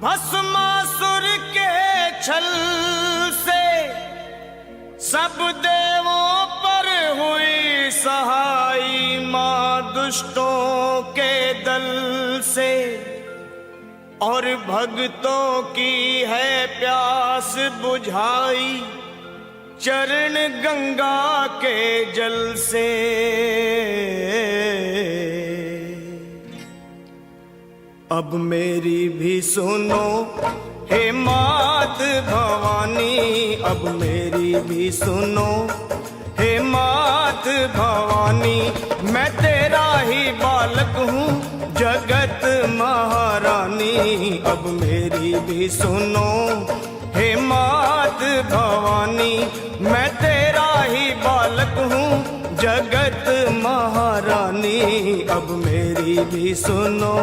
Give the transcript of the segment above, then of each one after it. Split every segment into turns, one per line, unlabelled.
भस्मासुर के छल से सब देवों पर हुई सहाई, मां दुष्टों के दल से और भक्तों की है प्यास बुझाई, चरण गंगा के जल से। अब मेरी भी सुनो हे मात भवानी, अब मेरी भी सुनो हे मात भवानी, मैं तेरा ही बालक हूँ जगत महारानी। अब मेरी भी सुनो हे मात भवानी, मैं तेरा ही बालक हूँ जगत महारानी। अब मेरी भी सुनो।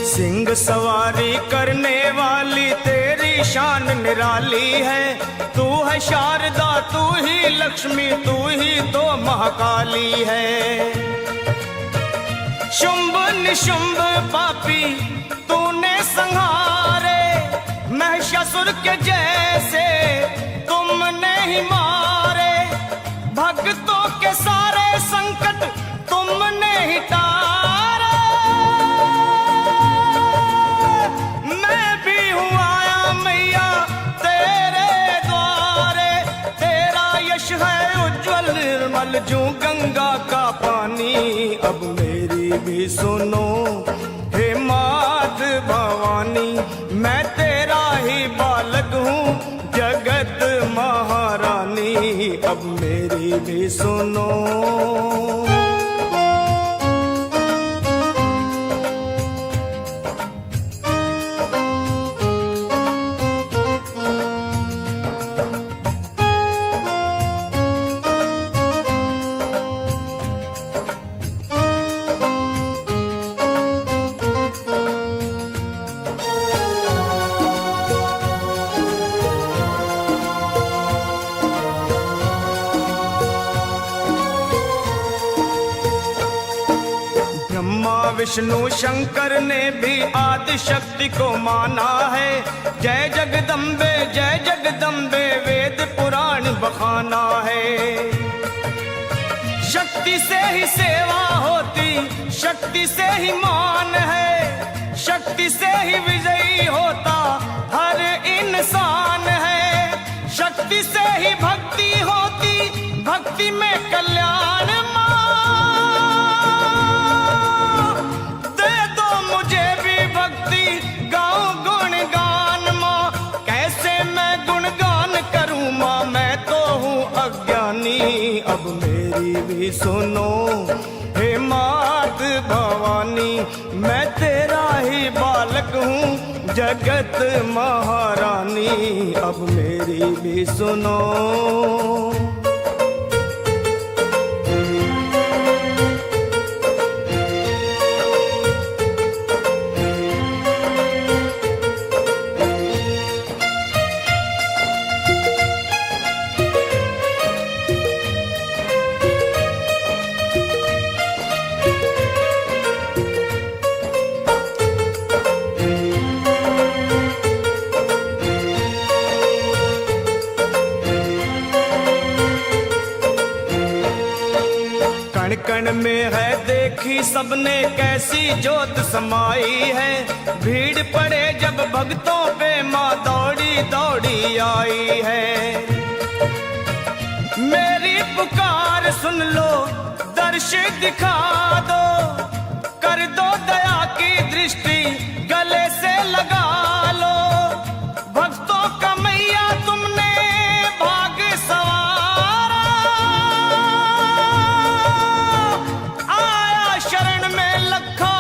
सिंह सवारी करने वाली तेरी शान निराली है, तू है शारदा तू ही लक्ष्मी तू ही तो महाकाली है। शुंभ निशुंभ पापी तूने संहारे, महिषासुर के जैसे तुमने ही मारे, भक्तों के सारे संकट तुमने ही टारे। निर्मल जू गंगा का पानी, अब मेरी भी सुनो हे मात भवानी, मैं तेरा ही बालक हूँ जगत महारानी। अब मेरी भी सुनो। विष्णु शंकर ने भी आदि शक्ति को माना है, जय जगदम्बे वेद पुराण बखाना है। शक्ति से ही सेवा होती, शक्ति से ही मान है, शक्ति से ही विजयी होता हर इंसान है। शक्ति से ही भक्ति होती, भक्ति में कल्याण। अब मेरी भी सुनो हे मात भवानी, मैं तेरा ही बालक हूँ जगत महारानी। अब मेरी भी सुनो। कण में है देखी सबने कैसी जोत समाई है, भीड़ पड़े जब भक्तों पे माँ दौड़ी दौड़ी आई है। मेरी पुकार सुन लो दर्श दिखा दो, कर दो दया की दृष्टि गले से लगा लो। भक्तों का मैया तुमने भाग सवारा, आया शरण में लखों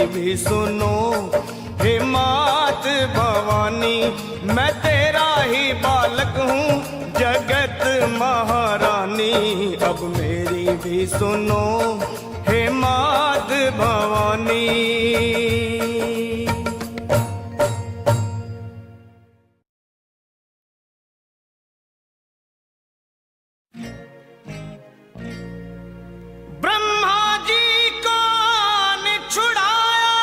भी सुनो हे मात भवानी, मैं तेरा ही बालक हूँ जगत महारानी। अब मेरी भी सुनो हे मात भवानी। ब्रह्मा जी को ने छुड़ाया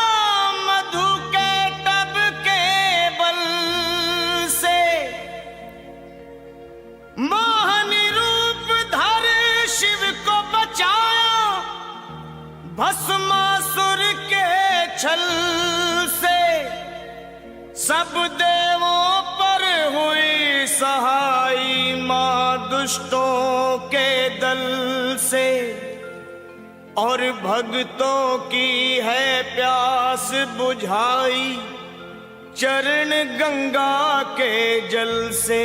मधु के टब के बल से, मोहनी रूप धर शिव को बचाया भस्मासुर के छल से। सब देवों पर हुई सहाई मां दुष्टों के दल से, और भक्तों की है प्यास बुझाई चरण गंगा के जल से।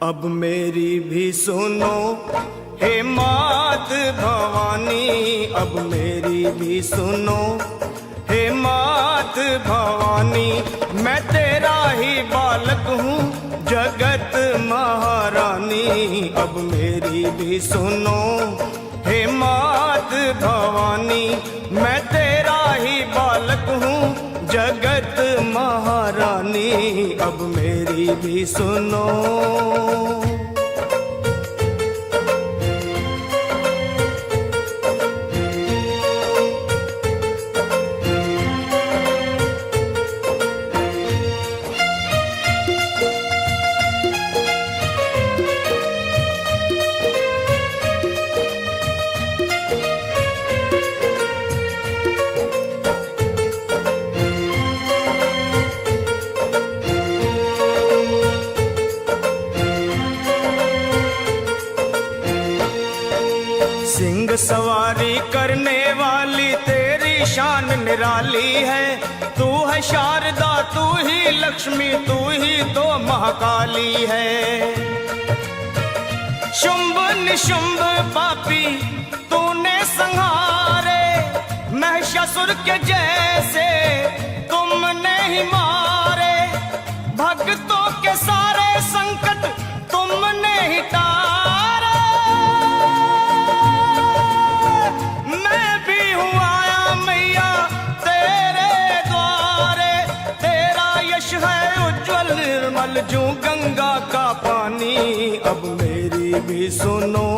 अब मेरी भी सुनो हे मात भवानी, अब मेरी भी सुनो हे मात भवानी, मैं तेरा ही बालक हूँ जगत महारानी। अब मेरी भी सुनो हे मात भवानी, मैं तेरा ही बालक हूँ जगत महारानी। अब मेरी भी सुनो। सिंह सवारी करने वाली तेरी शान निराली है। तू है शारदा, तू ही लक्ष्मी, तू ही तो महाकाली है। शुंभ निशुंभ पापी तूने संहारे, महिषासुर के जैसे तुमने ही मारे। भक्तों के सारे संकट तुमने ही टारे। मैं भी हूँ आया मैया तेरे द्वारे, तेरा यश है उज्जवल निर्मल जो गंगा का पानी। अब मेरी भी सुनो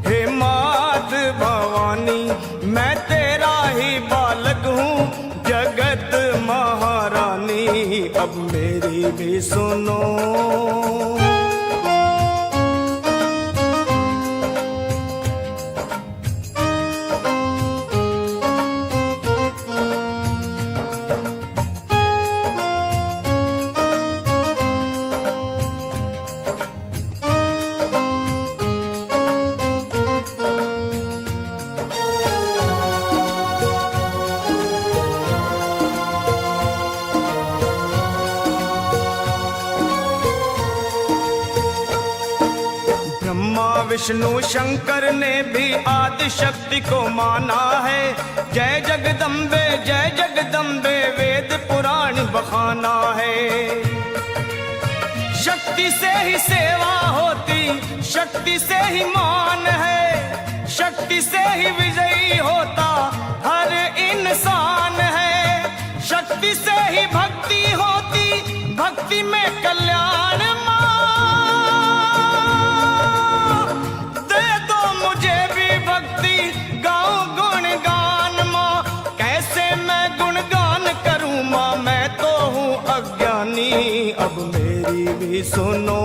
हे मात भवानी, मैं तेरा ही बालक हूँ जगत महारानी। अब मेरी भी सुनो। विष्णु शंकर ने भी आदि शक्ति को माना है। जय जगदम्बे वेद पुराण बखाना है। शक्ति से ही सेवा होती, शक्ति से ही मान है, शक्ति से ही विजयी होता हर इंसान है। शक्ति से ही भक्ति होती, भक्ति में कल्याण। अब मेरी भी सुनो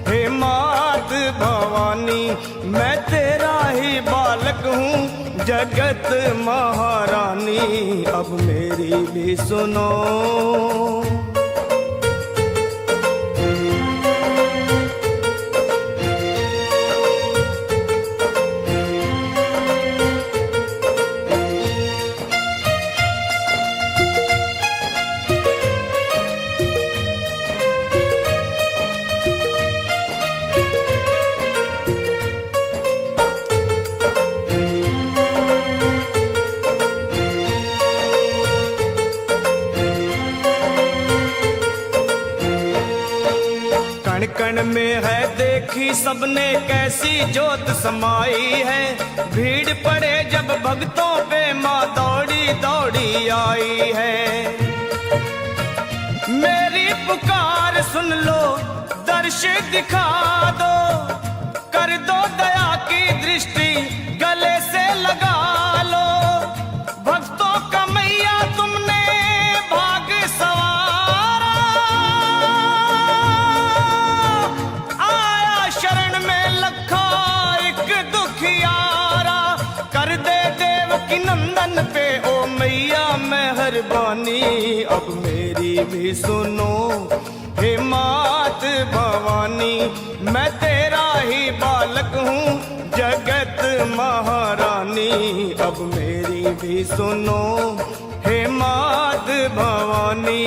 हे मात भवानी, मैं तेरा ही बालक हूँ जगत महारानी। अब मेरी भी सुनो। शरण में है, देखी सबने कैसी ज्योत समाई है। भीड़ पड़े जब भक्तों पे माँ दौड़ी दौड़ी आई है। मेरी पुकार सुन लो, दर्श दिखा दो, कर दो दया की दृष्टि गले से लगा लो। भक्तों का मैया तुमने भाग सवारा, आया शरण में लखा एक दुखियारा। कर दे देव की नंदन पे ओ मैया मेहरबानी, अब मेरी भी सुनो हे मात भवानी। मैं तेरा ही बालक हूँ जगत महारानी, अब मेरी भी सुनो हे मात भवानी।